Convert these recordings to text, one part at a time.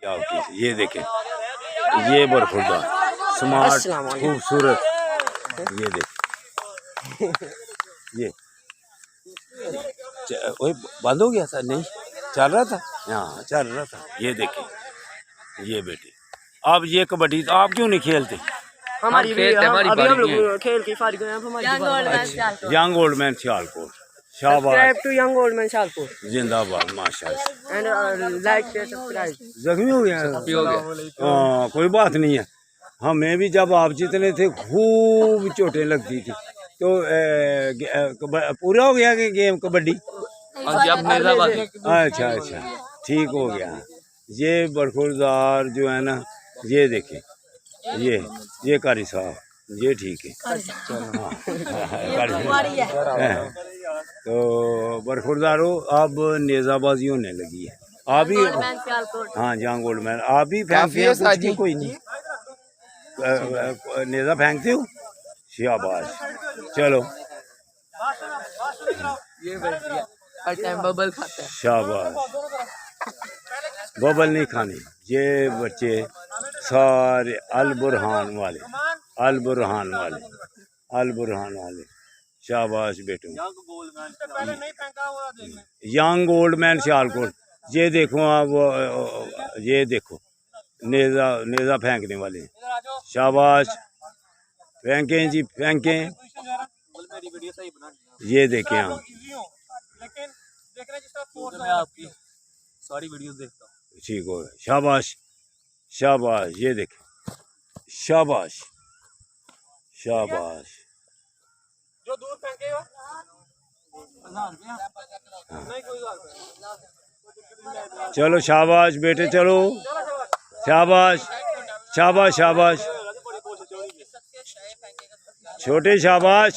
ये देखें, ये बरखुरदा स्मार्ट खूबसूरत, ये देखें, ये वही बंद हो गया था, नहीं चल रहा था, हाँ चल रहा था। ये देखें, ये बेटे, अब ये कबड्डी तो आप क्यों नहीं खेलते? हमारी भी अभी हम लोग खेल के फारिग हुए हैं। यंग ओल्ड मैन सियालकोट, शाबाश to young old man Sialkot, जिंदाबाद माशाल्लाह। And like share subscribe. जख्मी हो गया? हाँ कोई बात नहीं है, हमें भी जब आप जितने थे खूब चोटें लगती थी, तो पूरा हो गया कि गेम कबड्डी? अच्छा अच्छा ठीक हो गया। ये बरखुरदार जो है ना, ये देखें, ये कारी साहब, ये ठीक है। तो बरखुरदारो अब नेजाबाजी होने लगी है। आप भी हाँ जहाँ गोल्ड मैन, आप भी फेंकते हैं? कोई नहीं, नेजा फेंकते हो? शाबाश, चलो बबल खाता है। शाबाश, बबल नहीं खानी। ये बच्चे सारे अल बुरहान वाले, अल बुरहान वाले, अल बुरहान वाले, शाबाश बेटू। यंग ओल्ड मैन सियालकोट, ये देखो आप, ये देखो नेजा फेंकने वाले, शाबाश, फेंकें जी फेंकें। ये देखें आप, सारी वीडियोस देखता हूँ। ठीक हो, शाबाश शाबाश, ये देखें, शाबाश शाबाश। जो दूर फेंकेगा चलो शाबाश बेटे, चलो शाबाश शाबाश शाबाश, छोटे शाबाश,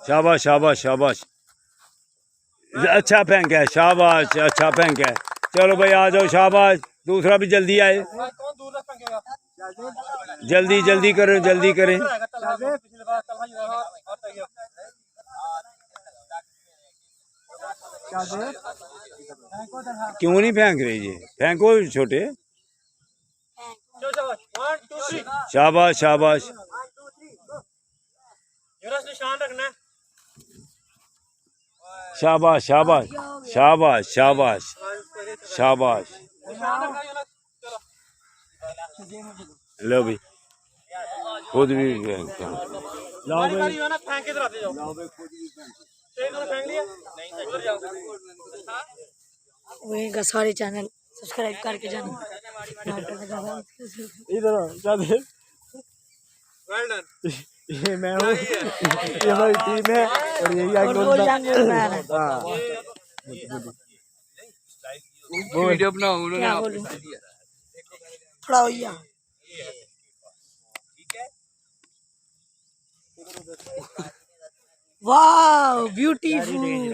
शाबाश शाबाश शाबाश, अच्छा फेंक है, शाबाश अच्छा फेंक है। चलो भाई आ जाओ, शाबाश, दूसरा भी जल्दी आए, जल्दी जल्दी करें, जल्दी करें। क्यों नहीं फेंक रही जी? फेंको छोटे, शाबाश शाबाश, निशान रखना, शाबाश शाबाश शाबाश शाबाश शाबाश। लो भाई, खुद भी लाओ भाई, फेंक के आते जाओ। फेंक लिया वही का सारे चैनल सब्सक्राइब करके जाना। इधर जाते, वेल डन। ये मैं हूँ, ये हमारी टीम है, और यही यंग ओल्ड मैन है। वो वीडियो बनाओ क्या बोलूं, थोड़ा भैया वाह ब्यूटीफुल।